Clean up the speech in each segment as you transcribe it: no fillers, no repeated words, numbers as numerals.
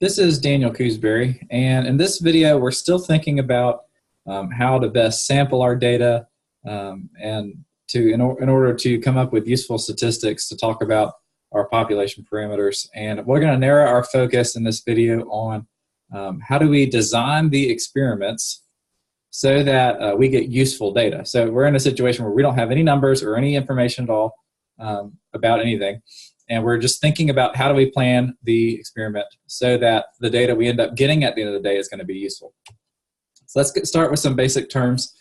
This is Daniel Coosbury, and in this video, we're still thinking about how to best sample our data in order to come up with useful statistics to talk about our population parameters. And we're going to narrow our focus in this video on how do we design the experiments so that we get useful data. So we're in a situation where we don't have any numbers or any information at all about anything. And we're just thinking about how do we plan the experiment so that the data we end up getting at the end of the day is going to be useful. So let's start with some basic terms.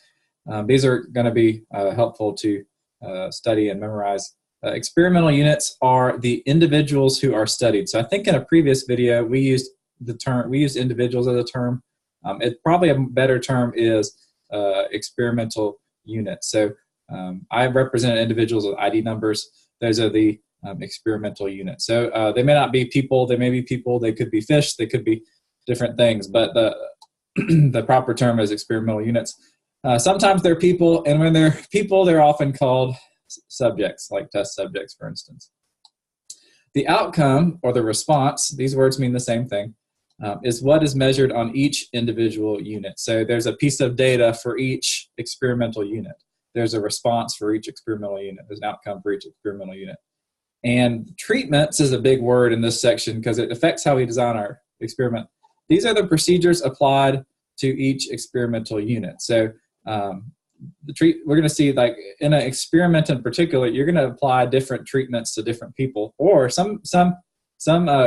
These are going to be helpful to study and memorize. Experimental units are the individuals who are studied. So I think in a previous video we used individuals as a term. It probably a better term is experimental units. So I represent individuals with ID numbers. Those are the experimental unit. So they may not be people, they may be people, they could be fish, they could be different things, but the proper term is experimental units. Sometimes they're people, and when they're people, they're often called subjects, like test subjects, for instance. The outcome, or the response, these words mean the same thing, is what is measured on each individual unit. So there's a piece of data for each experimental unit. There's a response for each experimental unit. There's an outcome for each experimental unit. And treatments is a big word in this section because it affects how we design our experiment. These are the procedures applied to each experimental unit. So we're going to see, like in an experiment in particular, you're going to apply different treatments to different people, or some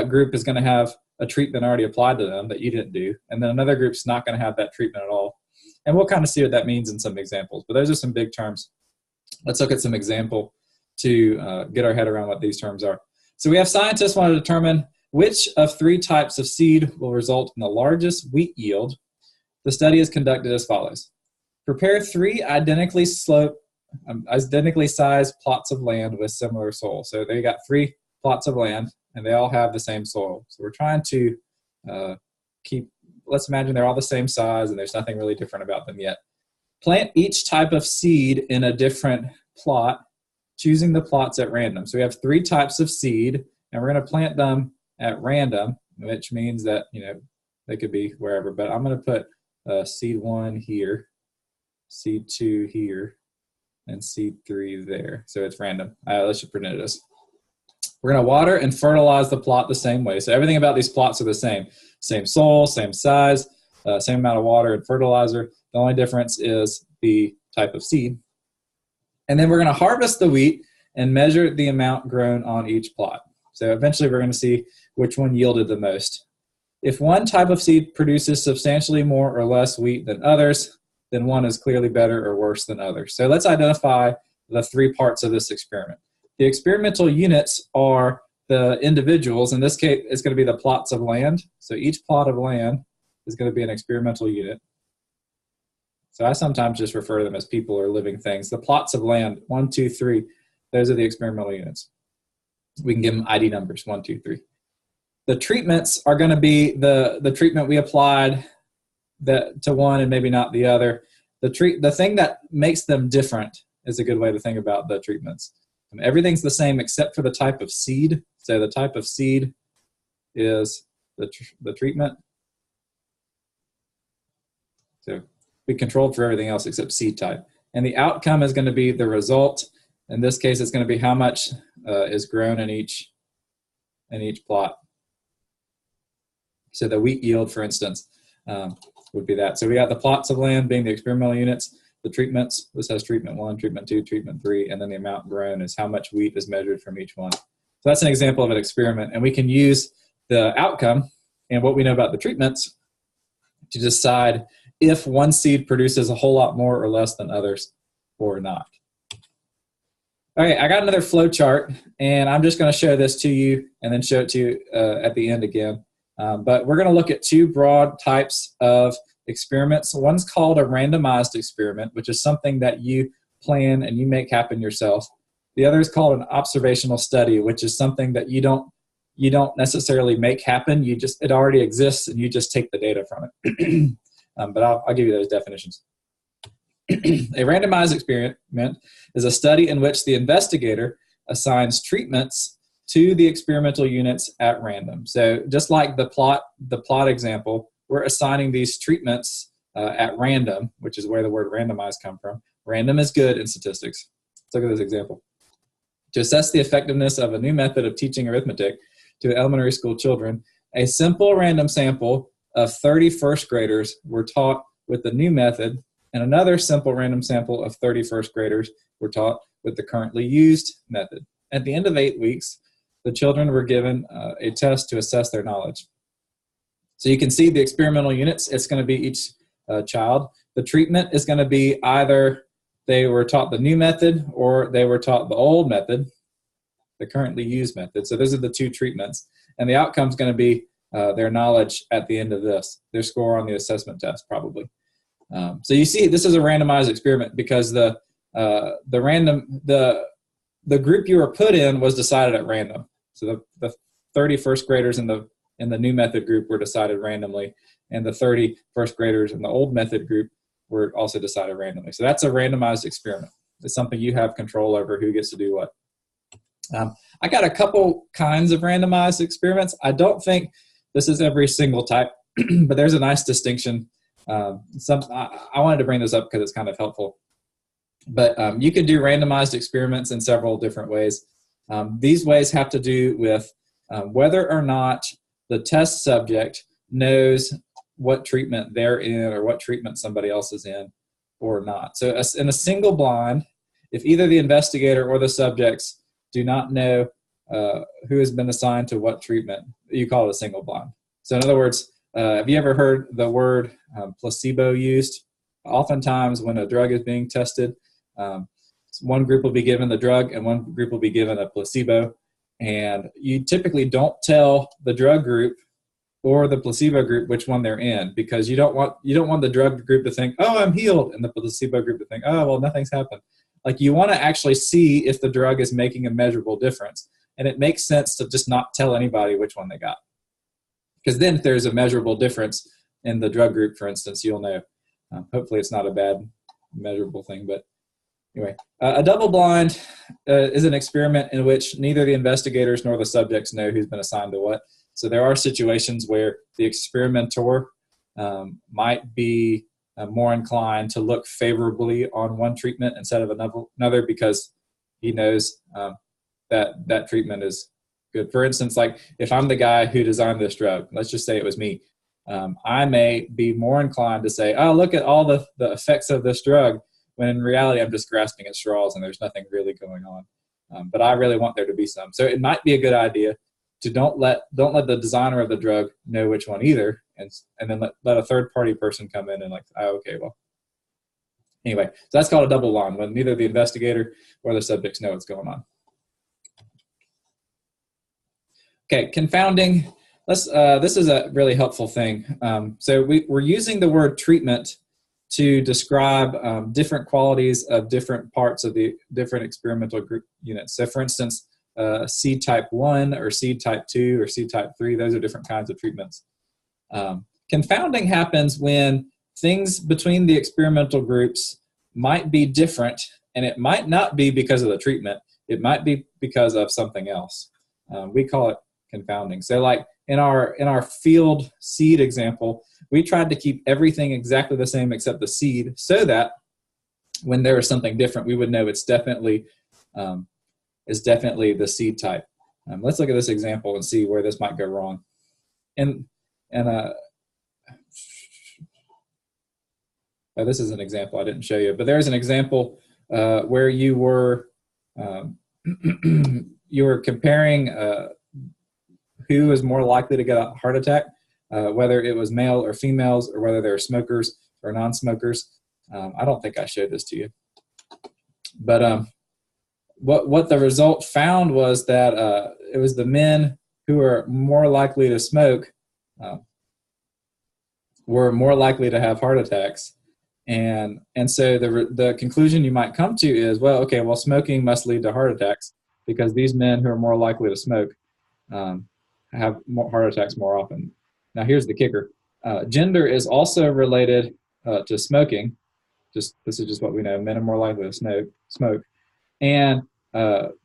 group is going to have a treatment already applied to them that you didn't do, and then another group's not going to have that treatment at all. And we'll kind of see what that means in some examples. But those are some big terms. Let's look at some example to get our head around what these terms are. So we have scientists want to determine which of three types of seed will result in the largest wheat yield. The study is conducted as follows. Prepare three identically sized plots of land with similar soil. So they got three plots of land, and they all have the same soil. So we're trying to let's imagine they're all the same size, and there's nothing really different about them yet. Plant each type of seed in a different plot, choosing the plots at random. So we have three types of seed, and we're going to plant them at random, which means that, they could be wherever. But I'm going to put seed 1 here, seed 2 here, and seed 3 there. So it's random. Let's just pretend it is. We're going to water and fertilize the plot the same way. So everything about these plots are the same. Same soil, same size, same amount of water and fertilizer. The only difference is the type of seed. And then we're going to harvest the wheat and measure the amount grown on each plot. So eventually we're going to see which one yielded the most. If one type of seed produces substantially more or less wheat than others, then one is clearly better or worse than others. So let's identify the three parts of this experiment. The experimental units are the individuals. In this case, it's going to be the plots of land. So each plot of land is going to be an experimental unit. So I sometimes just refer to them as people or living things. The plots of land, 1, 2, 3, those are the experimental units. We can give them ID numbers, 1, 2, 3. The treatments are going to be the treatment we applied to one and maybe not the other. The thing that makes them different is a good way to think about the treatments. Everything's the same except for the type of seed. So the type of seed is the treatment. So we controlled for everything else except seed type. And the outcome is going to be the result. In this case, it's going to be how much is grown in each plot. So the wheat yield, for instance, would be that. So we got the plots of land being the experimental units, the treatments. This has treatment 1, treatment 2, treatment 3, and then the amount grown is how much wheat is measured from each one. So that's an example of an experiment. And we can use the outcome and what we know about the treatments to decide if one seed produces a whole lot more or less than others or not. Okay, I got another flow chart, and I'm just going to show this to you and then show it to you at the end again. But we're going to look at two broad types of experiments. One's called a randomized experiment, which is something that you plan and you make happen yourself. The other is called an observational study, which is something that you don't necessarily make happen. It already exists, and you just take the data from it. But I'll give you those definitions. A randomized experiment is a study in which the investigator assigns treatments to the experimental units at random. So just like the plot example, we're assigning these treatments at random, which is where the word randomized come from. Random is good in statistics. Let's look at this example. To assess the effectiveness of a new method of teaching arithmetic to elementary school children, a simple random sample of 30 first graders were taught with the new method, and another simple random sample of 30 first graders were taught with the currently used method. At the end of 8 weeks, the children were given a test to assess their knowledge. So you can see the experimental units, it's going to be each child. The treatment is going to be either they were taught the new method or they were taught the old method, the currently used method. So those are the two treatments. And the outcome is going to be their knowledge at the end of this, their score on the assessment test probably. So you see this is a randomized experiment because the group you were put in was decided at random. So the 30 first graders in the new method group were decided randomly, and the 30 first graders in the old method group were also decided randomly. So that's a randomized experiment. It's something you have control over who gets to do what. I got a couple kinds of randomized experiments. I don't think this is every single type, but there's a nice distinction. I wanted to bring this up because it's kind of helpful. But you can do randomized experiments in several different ways. These ways have to do with whether or not the test subject knows what treatment they're in or what treatment somebody else is in or not. So in a single blind, if either the investigator or the subjects do not know who has been assigned to what treatment, you call it a single blind. So in other words, have you ever heard the word placebo used? Oftentimes when a drug is being tested, one group will be given the drug and one group will be given a placebo. And you typically don't tell the drug group or the placebo group which one they're in, because you don't want the drug group to think, oh, I'm healed, and the placebo group to think, oh, well, nothing's happened. Like, you want to actually see if the drug is making a measurable difference. And it makes sense to just not tell anybody which one they got. Because then if there's a measurable difference in the drug group, for instance, you'll know. Hopefully it's not a bad measurable thing. But anyway, a double blind is an experiment in which neither the investigators nor the subjects know who's been assigned to what. So there are situations where the experimenter might be more inclined to look favorably on one treatment instead of another because he knows that treatment is good. For instance, like if I'm the guy who designed this drug, let's just say it was me, I may be more inclined to say, oh, look at all the effects of this drug, when in reality I'm just grasping at straws and there's nothing really going on. But I really want there to be some. So it might be a good idea to don't let the designer of the drug know which one either, and then let a third party person come in and like, oh, okay, well. Anyway, so that's called a double blind, when neither the investigator or the subjects know what's going on. Okay, confounding. This is a really helpful thing. So we're using the word treatment to describe different qualities of different parts of the different experimental group units. So for instance, seed type 1 or seed type 2 or seed type 3, those are different kinds of treatments. Confounding happens when things between the experimental groups might be different, and it might not be because of the treatment. It might be because of something else. We call it confounding. So like in our field seed example, we tried to keep everything exactly the same except the seed, so that when there was something different, we would know it's definitely the seed type. Let's look at this example and see where this might go wrong. This is an example I didn't show you, but there's an example where you were comparing who is more likely to get a heart attack, whether it was male or females, or whether they're smokers or non-smokers. I don't think I showed this to you, but what the result found was that it was the men who are more likely to smoke were more likely to have heart attacks. And so the conclusion you might come to is, well, okay, well, smoking must lead to heart attacks because these men who are more likely to smoke have more heart attacks more often. Now, here's the kicker. Gender is also related to smoking. This is just what we know. Men are more likely to smoke. And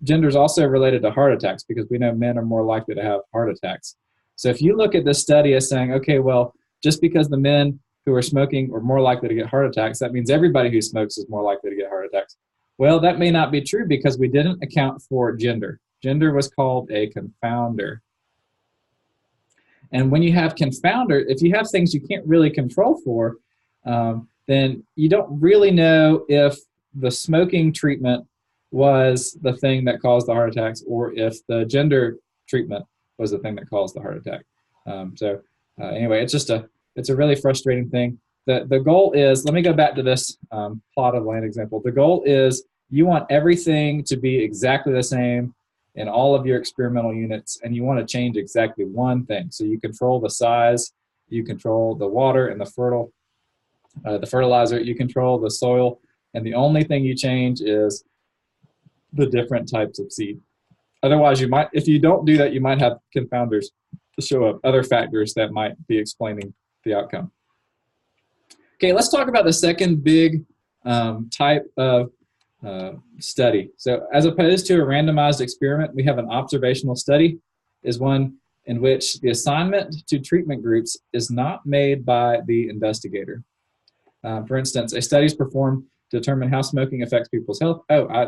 gender is also related to heart attacks because we know men are more likely to have heart attacks. So if you look at this study as saying, okay, well, just because the men who are smoking are more likely to get heart attacks, that means everybody who smokes is more likely to get heart attacks. Well, that may not be true because we didn't account for gender. Gender was called a confounder. And when you have confounder, if you have things you can't really control for, then you don't really know if the smoking treatment was the thing that caused the heart attacks or if the gender treatment was the thing that caused the heart attack. Anyway, it's a really frustrating thing. The goal is, let me go back to this plot of land example. The goal is you want everything to be exactly the same in all of your experimental units, and you want to change exactly one thing. So you control the size, you control the water and the fertilizer, you control the soil, and the only thing you change is the different types of seed. Otherwise, if you don't do that, you might have confounders to show up other factors that might be explaining the outcome. Okay, let's talk about the second big type of study. So as opposed to a randomized experiment, we have an observational study, is one in which the assignment to treatment groups is not made by the investigator. For instance, a study is performed to determine how smoking affects people's health.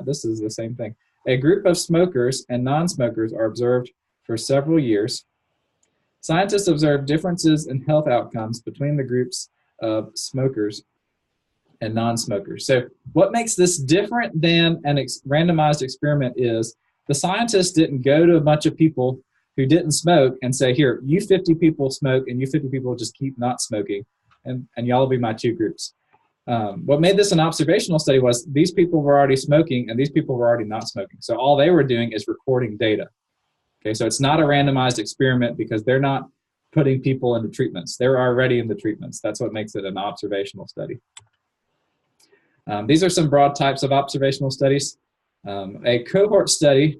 This is the same thing. A group of smokers and non-smokers are observed for several years. Scientists observe differences in health outcomes between the groups of smokers and non-smokers. So what makes this different than an randomized experiment is the scientists didn't go to a bunch of people who didn't smoke and say, here, you 50 people smoke and you 50 people just keep not smoking, and y'all will be my two groups. What made this an observational study was these people were already smoking and these people were already not smoking. So all they were doing is recording data. Okay, so it's not a randomized experiment because they're not putting people into treatments. They're already in the treatments. That's what makes it an observational study. These are some broad types of observational studies. A cohort study,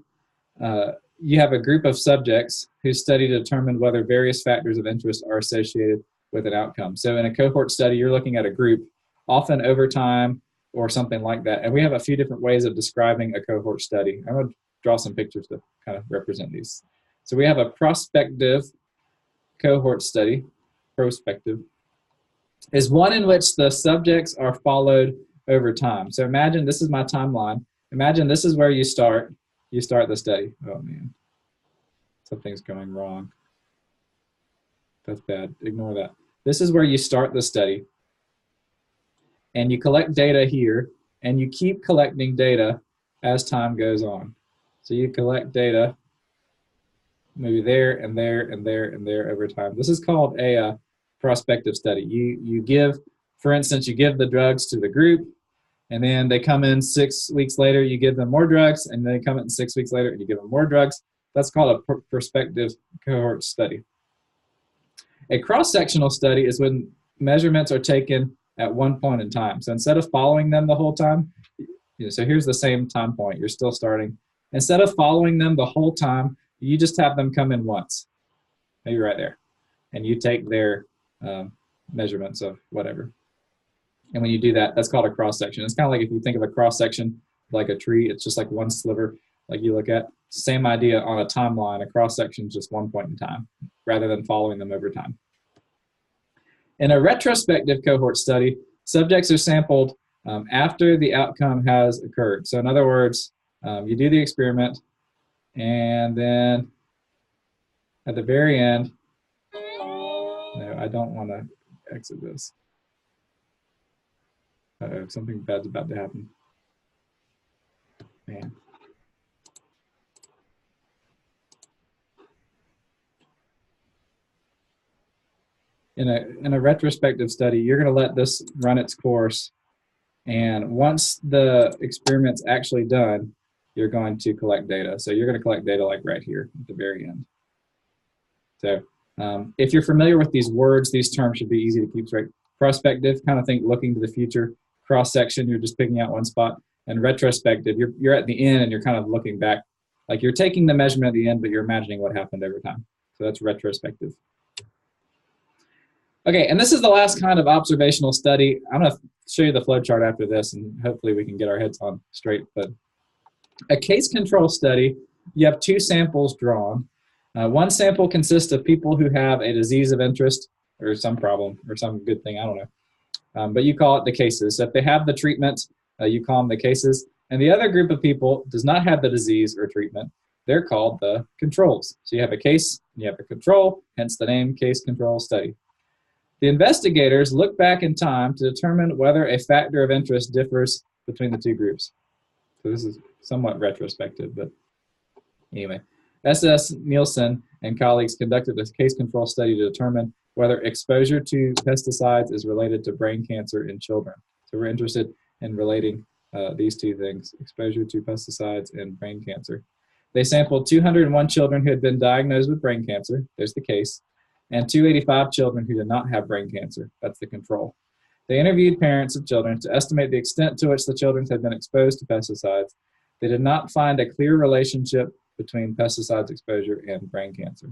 you have a group of subjects whose study to determine whether various factors of interest are associated with an outcome. So in a cohort study, you're looking at a group, often over time or something like that. And we have a few different ways of describing a cohort study. I'm going to draw some pictures to kind of represent these. So we have a prospective cohort study. Prospective is one in which the subjects are followed over time. So imagine this is my timeline. Imagine this is where you start. You start the study. Oh man, something's going wrong. That's bad. Ignore that. This is where you start the study. And you collect data here, and you keep collecting data as time goes on. So you collect data maybe there and there and there and there over time. This is called a prospective study. You give, for instance, you give the drugs to the group, and then they come in 6 weeks later, you give them more drugs, and they come in 6 weeks later, and you give them more drugs. That's called a prospective cohort study. A cross-sectional study is when measurements are taken at one point in time. So instead of following them the whole time, so here's the same time point, you're still starting. Instead of following them the whole time, you just have them come in once, maybe right there, and you take their measurements of whatever. And when you do that, that's called a cross-section. It's kind of like if you think of a cross-section like a tree, it's just like one sliver like you look at. Same idea on a timeline. A cross-section is just one point in time rather than following them over time. In a retrospective cohort study, subjects are sampled after the outcome has occurred. So in other words, you do the experiment, and then at the very end, no, I don't want to exit this. Uh-oh, something bad's about to happen. Man. In a retrospective study, you're going to let this run its course, and once the experiment's actually done, you're going to collect data. So you're going to collect data like right here at the very end. So if you're familiar with these words, these terms should be easy to keep straight. Prospective, kind of think looking to the future. Cross-section, you're just picking out one spot. And retrospective, you're at the end and you're kind of looking back. Like you're taking the measurement at the end, but you're imagining what happened over time. So that's retrospective. Okay, and this is the last kind of observational study. I'm going to show you the flow chart after this, and hopefully we can get our heads on straight. But A case control study, you have two samples drawn. One sample consists of people who have a disease of interest or some problem or some good thing, I don't know. But you call it the cases. So if they have the treatment, you call them the cases. And the other group of people does not have the disease or treatment. They're called the controls. So you have a case and you have a control, hence the name case control study. The investigators look back in time to determine whether a factor of interest differs between the two groups. So this is somewhat retrospective, but anyway. S.S. Nielsen and colleagues conducted a case control study to determine whether exposure to pesticides is related to brain cancer in children. So we're interested in relating these two things, exposure to pesticides and brain cancer. They sampled 201 children who had been diagnosed with brain cancer, there's the case, and 285 children who did not have brain cancer, that's the control. They interviewed parents of children to estimate the extent to which the children had been exposed to pesticides. They did not find a clear relationship between pesticides exposure and brain cancer.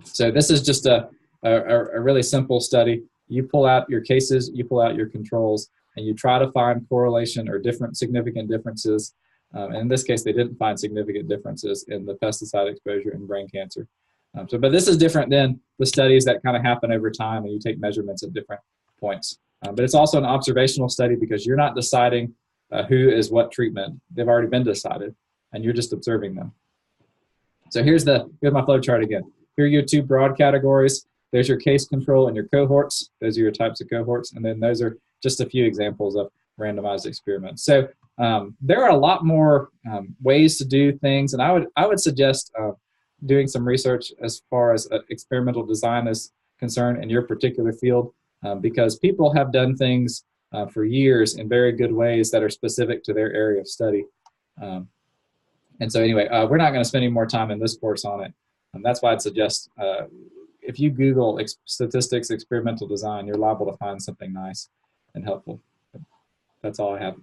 So this is just a really simple study. You pull out your cases, you pull out your controls, and you try to find correlation or different significant differences. And in this case, they didn't find significant differences in the pesticide exposure and brain cancer. But this is different than the studies that kind of happen over time and you take measurements at different points. But it's also an observational study because you're not deciding who is what treatment. They've already been decided, and you're just observing them. So here's my flow chart again. Here are your two broad categories. There's your case control and your cohorts. Those are your types of cohorts. And then those are just a few examples of randomized experiments. So there are a lot more ways to do things. And I would suggest doing some research as far as experimental design is concerned in your particular field, because people have done things for years in very good ways that are specific to their area of study. And so anyway, we're not going to spend any more time in this course on it. That's why I'd suggest if you Google statistics experimental design, you're liable to find something nice and helpful. That's all I have.